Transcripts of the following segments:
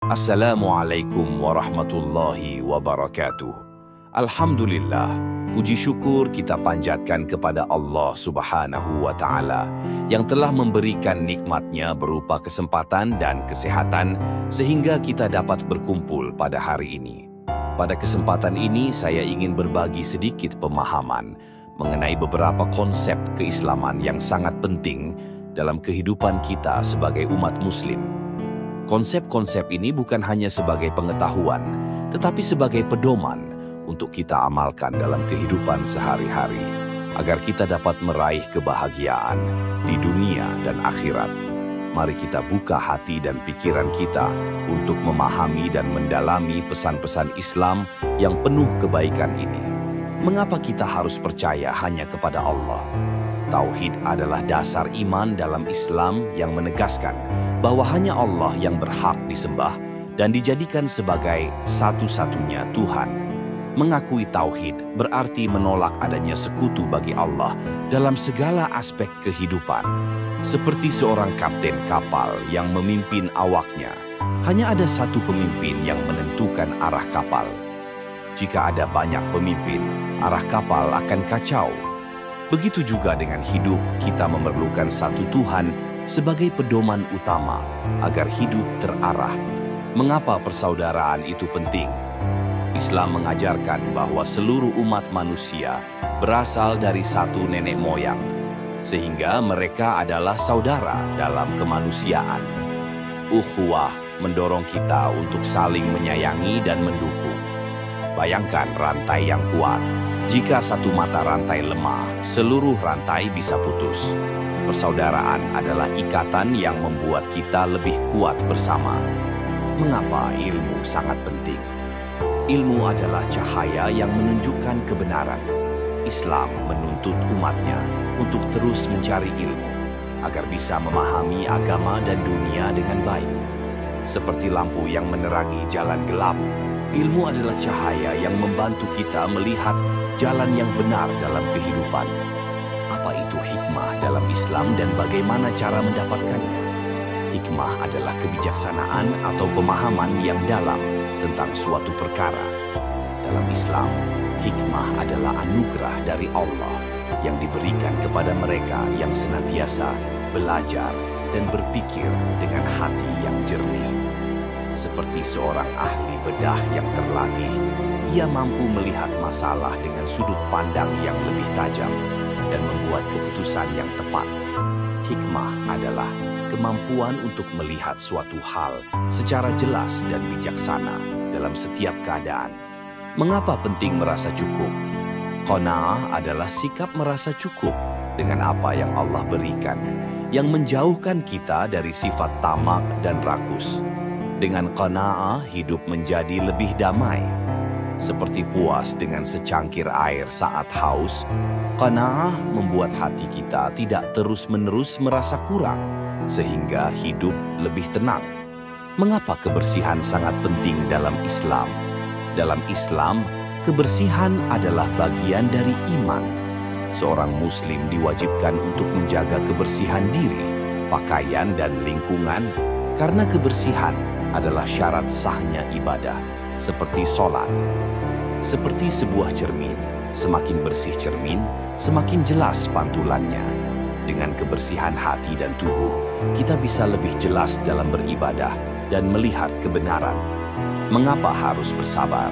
Assalamualaikum warahmatullahi wabarakatuh. Alhamdulillah, puji syukur kita panjatkan kepada Allah Subhanahu wa Ta'ala yang telah memberikan nikmatnya berupa kesempatan dan kesehatan sehingga kita dapat berkumpul pada hari ini. Pada kesempatan ini saya ingin berbagi sedikit pemahaman mengenai beberapa konsep keislaman yang sangat penting dalam kehidupan kita sebagai umat muslim. Konsep-konsep ini bukan hanya sebagai pengetahuan, tetapi sebagai pedoman untuk kita amalkan dalam kehidupan sehari-hari, agar kita dapat meraih kebahagiaan di dunia dan akhirat. Mari kita buka hati dan pikiran kita untuk memahami dan mendalami pesan-pesan Islam yang penuh kebaikan ini. Mengapa kita harus percaya hanya kepada Allah? Tauhid adalah dasar iman dalam Islam yang menegaskan bahwa hanya Allah yang berhak disembah dan dijadikan sebagai satu-satunya Tuhan. Mengakui tauhid berarti menolak adanya sekutu bagi Allah dalam segala aspek kehidupan. Seperti seorang kapten kapal yang memimpin awaknya, hanya ada satu pemimpin yang menentukan arah kapal. Jika ada banyak pemimpin, arah kapal akan kacau. Begitu juga dengan hidup, kita memerlukan satu Tuhan sebagai pedoman utama agar hidup terarah. Mengapa persaudaraan itu penting? Islam mengajarkan bahwa seluruh umat manusia berasal dari satu nenek moyang, sehingga mereka adalah saudara dalam kemanusiaan. Ukhuwah mendorong kita untuk saling menyayangi dan mendukung. Bayangkan rantai yang kuat. Jika satu mata rantai lemah, seluruh rantai bisa putus. Persaudaraan adalah ikatan yang membuat kita lebih kuat bersama. Mengapa ilmu sangat penting? Ilmu adalah cahaya yang menunjukkan kebenaran. Islam menuntut umatnya untuk terus mencari ilmu, agar bisa memahami agama dan dunia dengan baik. Seperti lampu yang menerangi jalan gelap, ilmu adalah cahaya yang membantu kita melihat jalan yang benar dalam kehidupan. Apa itu hikmah dalam Islam dan bagaimana cara mendapatkannya? Hikmah adalah kebijaksanaan atau pemahaman yang dalam tentang suatu perkara. Dalam Islam, hikmah adalah anugerah dari Allah yang diberikan kepada mereka yang senantiasa belajar dan berpikir dengan hati yang jernih. Seperti seorang ahli bedah yang terlatih, ia mampu melihat masalah dengan sudut pandang yang lebih tajam dan membuat keputusan yang tepat. Hikmah adalah kemampuan untuk melihat suatu hal secara jelas dan bijaksana dalam setiap keadaan. Mengapa penting merasa cukup? Qanaah adalah sikap merasa cukup dengan apa yang Allah berikan, yang menjauhkan kita dari sifat tamak dan rakus. Dengan qanaah, hidup menjadi lebih damai. Seperti puas dengan secangkir air saat haus, qanaah membuat hati kita tidak terus-menerus merasa kurang, sehingga hidup lebih tenang. Mengapa kebersihan sangat penting dalam Islam? Dalam Islam, kebersihan adalah bagian dari iman. Seorang muslim diwajibkan untuk menjaga kebersihan diri, pakaian, dan lingkungan, karena kebersihan adalah syarat sahnya ibadah, seperti sholat. Seperti sebuah cermin, semakin bersih cermin, semakin jelas pantulannya. Dengan kebersihan hati dan tubuh, kita bisa lebih jelas dalam beribadah dan melihat kebenaran. Mengapa harus bersabar?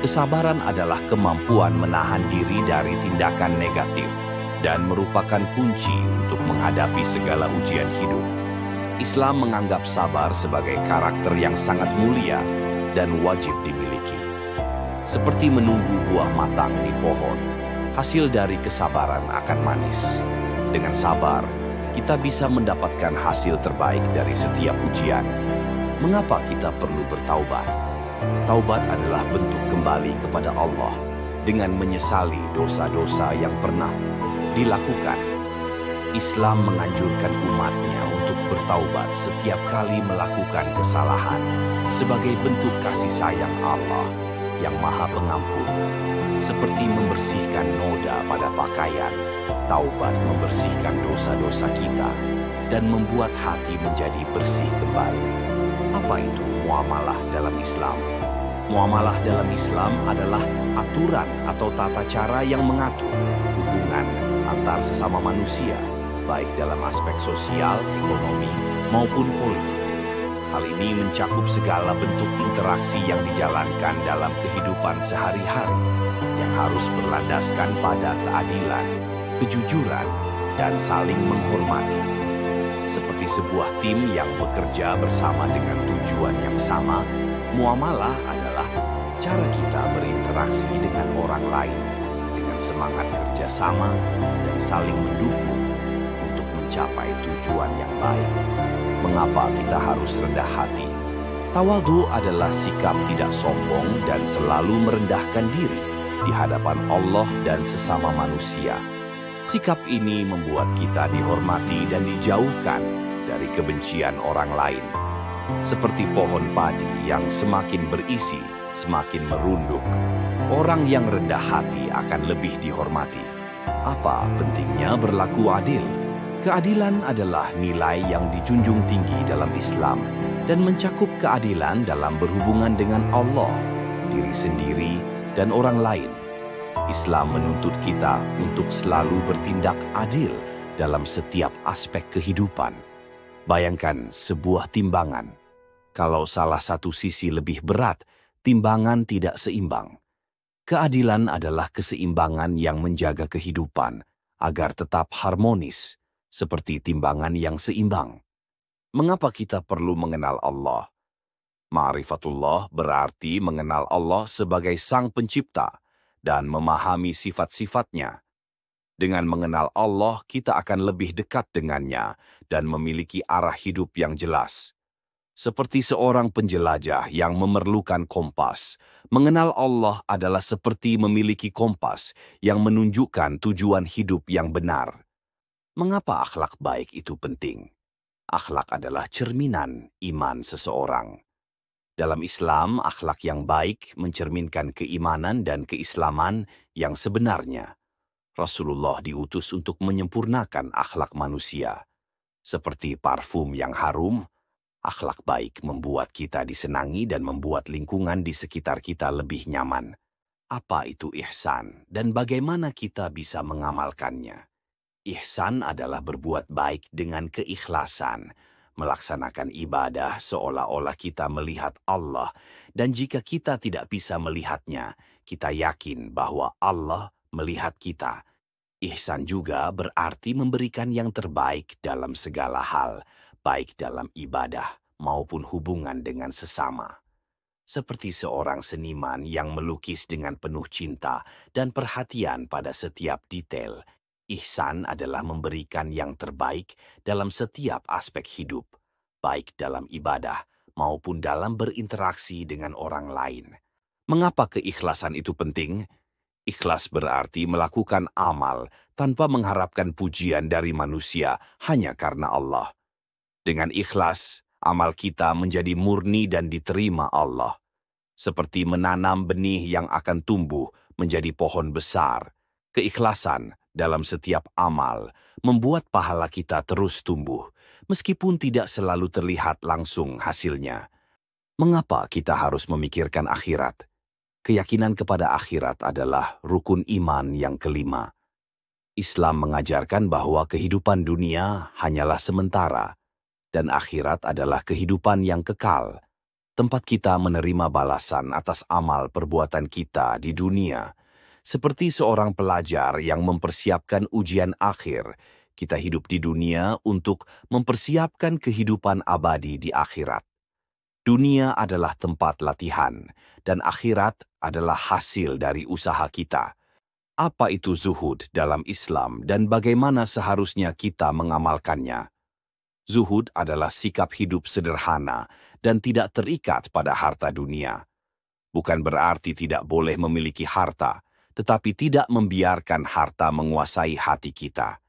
Kesabaran adalah kemampuan menahan diri dari tindakan negatif dan merupakan kunci untuk menghadapi segala ujian hidup. Islam menganggap sabar sebagai karakter yang sangat mulia dan wajib dimiliki. Seperti menunggu buah matang di pohon, hasil dari kesabaran akan manis. Dengan sabar, kita bisa mendapatkan hasil terbaik dari setiap ujian. Mengapa kita perlu bertaubat? Taubat adalah bentuk kembali kepada Allah dengan menyesali dosa-dosa yang pernah dilakukan. Islam menganjurkan umatnya untuk bertaubat setiap kali melakukan kesalahan sebagai bentuk kasih sayang Allah yang Maha Pengampun. Seperti membersihkan noda pada pakaian, taubat membersihkan dosa-dosa kita dan membuat hati menjadi bersih kembali. Apa itu muamalah dalam Islam? Muamalah dalam Islam adalah aturan atau tata cara yang mengatur hubungan antar sesama manusia, baik dalam aspek sosial, ekonomi, maupun politik. Hal ini mencakup segala bentuk interaksi yang dijalankan dalam kehidupan sehari-hari yang harus berlandaskan pada keadilan, kejujuran, dan saling menghormati. Seperti sebuah tim yang bekerja bersama dengan tujuan yang sama, muamalah adalah cara kita berinteraksi dengan orang lain dengan semangat kerjasama dan saling mendukung untuk mencapai tujuan yang baik. Mengapa kita harus rendah hati? Tawadhu adalah sikap tidak sombong dan selalu merendahkan diri di hadapan Allah dan sesama manusia. Sikap ini membuat kita dihormati dan dijauhkan dari kebencian orang lain. Seperti pohon padi yang semakin berisi, semakin merunduk. Orang yang rendah hati akan lebih dihormati. Apa pentingnya berlaku adil? Keadilan adalah nilai yang dijunjung tinggi dalam Islam dan mencakup keadilan dalam berhubungan dengan Allah, diri sendiri, dan orang lain. Islam menuntut kita untuk selalu bertindak adil dalam setiap aspek kehidupan. Bayangkan sebuah timbangan. Kalau salah satu sisi lebih berat, timbangan tidak seimbang. Keadilan adalah keseimbangan yang menjaga kehidupan agar tetap harmonis, seperti timbangan yang seimbang. Mengapa kita perlu mengenal Allah? Ma'rifatullah berarti mengenal Allah sebagai Sang Pencipta dan memahami sifat-sifatnya. Dengan mengenal Allah, kita akan lebih dekat dengannya dan memiliki arah hidup yang jelas. Seperti seorang penjelajah yang memerlukan kompas, mengenal Allah adalah seperti memiliki kompas yang menunjukkan tujuan hidup yang benar. Mengapa akhlak baik itu penting? Akhlak adalah cerminan iman seseorang. Dalam Islam, akhlak yang baik mencerminkan keimanan dan keislaman yang sebenarnya. Rasulullah diutus untuk menyempurnakan akhlak manusia. Seperti parfum yang harum, akhlak baik membuat kita disenangi dan membuat lingkungan di sekitar kita lebih nyaman. Apa itu ihsan dan bagaimana kita bisa mengamalkannya? Ihsan adalah berbuat baik dengan keikhlasan, melaksanakan ibadah seolah-olah kita melihat Allah, dan jika kita tidak bisa melihatnya, kita yakin bahwa Allah melihat kita. Ihsan juga berarti memberikan yang terbaik dalam segala hal, baik dalam ibadah maupun hubungan dengan sesama. Seperti seorang seniman yang melukis dengan penuh cinta dan perhatian pada setiap detail, ihsan adalah memberikan yang terbaik dalam setiap aspek hidup, baik dalam ibadah maupun dalam berinteraksi dengan orang lain. Mengapa keikhlasan itu penting? Ikhlas berarti melakukan amal tanpa mengharapkan pujian dari manusia hanya karena Allah. Dengan ikhlas, amal kita menjadi murni dan diterima Allah. Seperti menanam benih yang akan tumbuh menjadi pohon besar. Keikhlasan dalam setiap amal membuat pahala kita terus tumbuh, meskipun tidak selalu terlihat langsung hasilnya. Mengapa kita harus memikirkan akhirat? Keyakinan kepada akhirat adalah rukun iman yang kelima. Islam mengajarkan bahwa kehidupan dunia hanyalah sementara, dan akhirat adalah kehidupan yang kekal, tempat kita menerima balasan atas amal perbuatan kita di dunia. Seperti seorang pelajar yang mempersiapkan ujian akhir, kita hidup di dunia untuk mempersiapkan kehidupan abadi di akhirat. Dunia adalah tempat latihan, dan akhirat adalah hasil dari usaha kita. Apa itu zuhud dalam Islam dan bagaimana seharusnya kita mengamalkannya? Zuhud adalah sikap hidup sederhana dan tidak terikat pada harta dunia. Bukan berarti tidak boleh memiliki harta, tetapi tidak membiarkan harta menguasai hati kita.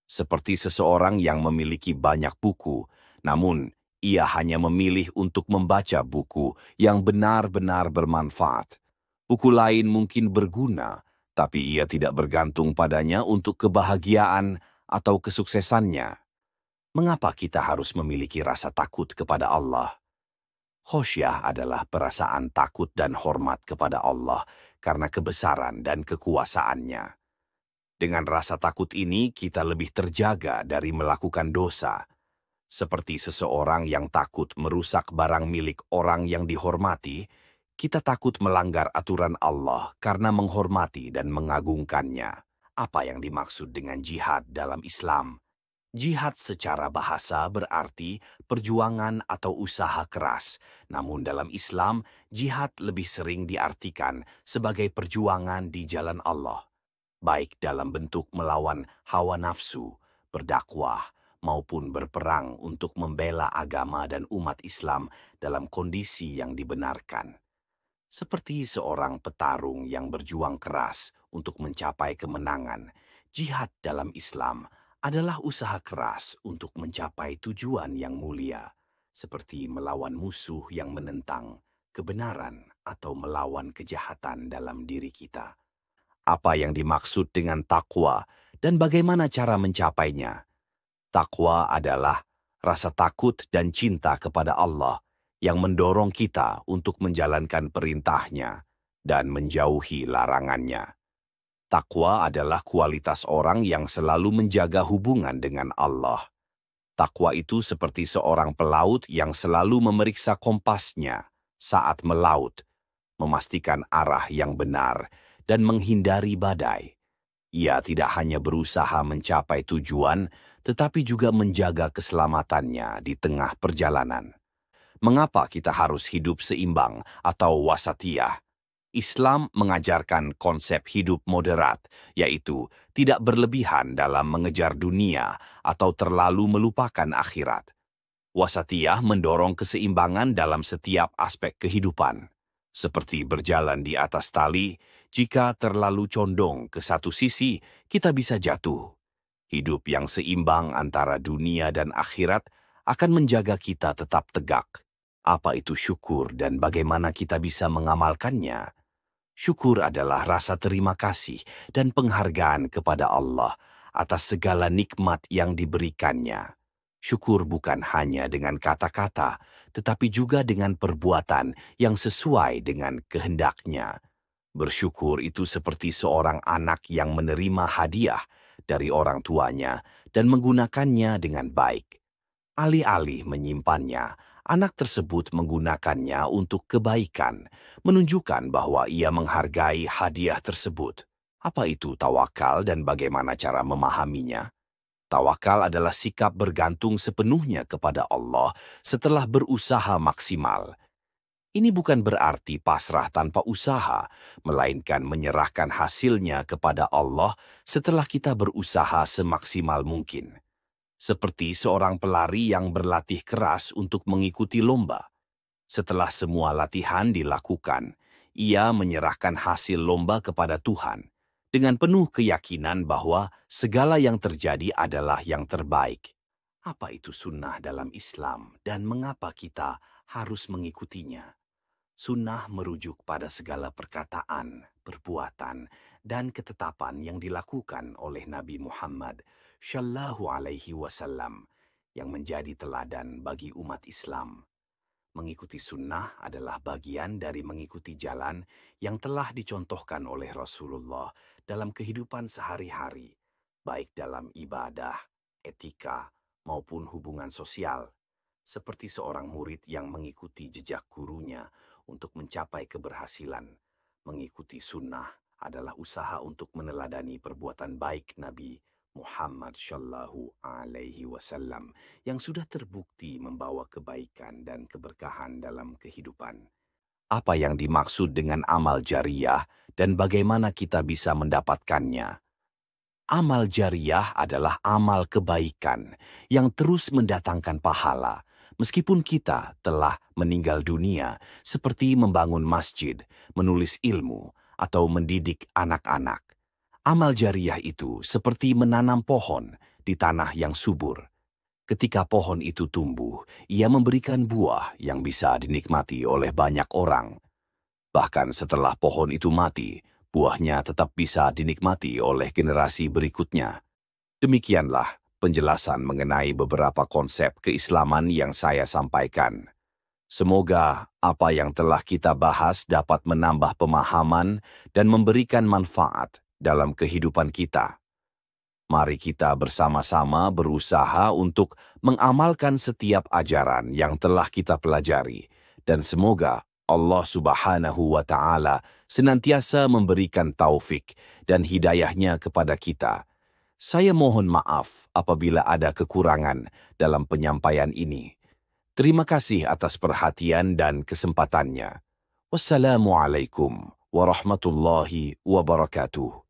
Seperti seseorang yang memiliki banyak buku, namun ia hanya memilih untuk membaca buku yang benar-benar bermanfaat. Buku lain mungkin berguna, tapi ia tidak bergantung padanya untuk kebahagiaan atau kesuksesannya. Mengapa kita harus memiliki rasa takut kepada Allah? Khosyah adalah perasaan takut dan hormat kepada Allah karena kebesaran dan kekuasaannya. Dengan rasa takut ini, kita lebih terjaga dari melakukan dosa, seperti seseorang yang takut merusak barang milik orang yang dihormati. Kita takut melanggar aturan Allah karena menghormati dan mengagungkannya. Apa yang dimaksud dengan jihad dalam Islam? Jihad secara bahasa berarti perjuangan atau usaha keras. Namun dalam Islam, jihad lebih sering diartikan sebagai perjuangan di jalan Allah, baik dalam bentuk melawan hawa nafsu, berdakwah, maupun berperang untuk membela agama dan umat Islam dalam kondisi yang dibenarkan. Seperti seorang petarung yang berjuang keras untuk mencapai kemenangan, jihad dalam Islam adalah usaha keras untuk mencapai tujuan yang mulia, seperti melawan musuh yang menentang kebenaran atau melawan kejahatan dalam diri kita. Apa yang dimaksud dengan takwa dan bagaimana cara mencapainya? Takwa adalah rasa takut dan cinta kepada Allah yang mendorong kita untuk menjalankan perintahnya dan menjauhi larangannya. Takwa adalah kualitas orang yang selalu menjaga hubungan dengan Allah. Takwa itu seperti seorang pelaut yang selalu memeriksa kompasnya saat melaut, memastikan arah yang benar dan menghindari badai. Ia tidak hanya berusaha mencapai tujuan, tetapi juga menjaga keselamatannya di tengah perjalanan. Mengapa kita harus hidup seimbang atau wasatiyah? Islam mengajarkan konsep hidup moderat, yaitu tidak berlebihan dalam mengejar dunia atau terlalu melupakan akhirat. Wasatiyah mendorong keseimbangan dalam setiap aspek kehidupan. Seperti berjalan di atas tali, jika terlalu condong ke satu sisi, kita bisa jatuh. Hidup yang seimbang antara dunia dan akhirat akan menjaga kita tetap tegak. Apa itu syukur dan bagaimana kita bisa mengamalkannya? Syukur adalah rasa terima kasih dan penghargaan kepada Allah atas segala nikmat yang diberikannya. Syukur bukan hanya dengan kata-kata, tetapi juga dengan perbuatan yang sesuai dengan kehendaknya. Bersyukur itu seperti seorang anak yang menerima hadiah dari orang tuanya dan menggunakannya dengan baik. Alih-alih menyimpannya, anak tersebut menggunakannya untuk kebaikan, menunjukkan bahwa ia menghargai hadiah tersebut. Apa itu tawakal dan bagaimana cara memahaminya? Tawakal adalah sikap bergantung sepenuhnya kepada Allah setelah berusaha maksimal. Ini bukan berarti pasrah tanpa usaha, melainkan menyerahkan hasilnya kepada Allah setelah kita berusaha semaksimal mungkin. Seperti seorang pelari yang berlatih keras untuk mengikuti lomba. Setelah semua latihan dilakukan, ia menyerahkan hasil lomba kepada Tuhan dengan penuh keyakinan bahwa segala yang terjadi adalah yang terbaik. Apa itu sunnah dalam Islam dan mengapa kita harus mengikutinya? Sunnah merujuk pada segala perkataan, perbuatan, dan ketetapan yang dilakukan oleh Nabi Muhammad Shallallahu Alaihi Wasallam yang menjadi teladan bagi umat Islam. Mengikuti sunnah adalah bagian dari mengikuti jalan yang telah dicontohkan oleh Rasulullah dalam kehidupan sehari-hari, baik dalam ibadah, etika, maupun hubungan sosial. Seperti seorang murid yang mengikuti jejak gurunya untuk mencapai keberhasilan. Mengikuti sunnah adalah usaha untuk meneladani perbuatan baik Nabi Muhammad Shallallahu Alaihi Wasallam yang sudah terbukti membawa kebaikan dan keberkahan dalam kehidupan. Apa yang dimaksud dengan amal jariyah dan bagaimana kita bisa mendapatkannya? Amal jariyah adalah amal kebaikan yang terus mendatangkan pahala, meskipun kita telah meninggal dunia, seperti membangun masjid, menulis ilmu, atau mendidik anak-anak. Amal jariyah itu seperti menanam pohon di tanah yang subur. Ketika pohon itu tumbuh, ia memberikan buah yang bisa dinikmati oleh banyak orang. Bahkan setelah pohon itu mati, buahnya tetap bisa dinikmati oleh generasi berikutnya. Demikianlah penjelasan mengenai beberapa konsep keislaman yang saya sampaikan. Semoga apa yang telah kita bahas dapat menambah pemahaman dan memberikan manfaat dalam kehidupan kita. Mari kita bersama-sama berusaha untuk mengamalkan setiap ajaran yang telah kita pelajari, dan semoga Allah Subhanahu wa Ta'ala senantiasa memberikan taufik dan hidayahnya kepada kita. Saya mohon maaf apabila ada kekurangan dalam penyampaian ini. Terima kasih atas perhatian dan kesempatannya. Wassalamualaikum warahmatullahi wabarakatuh.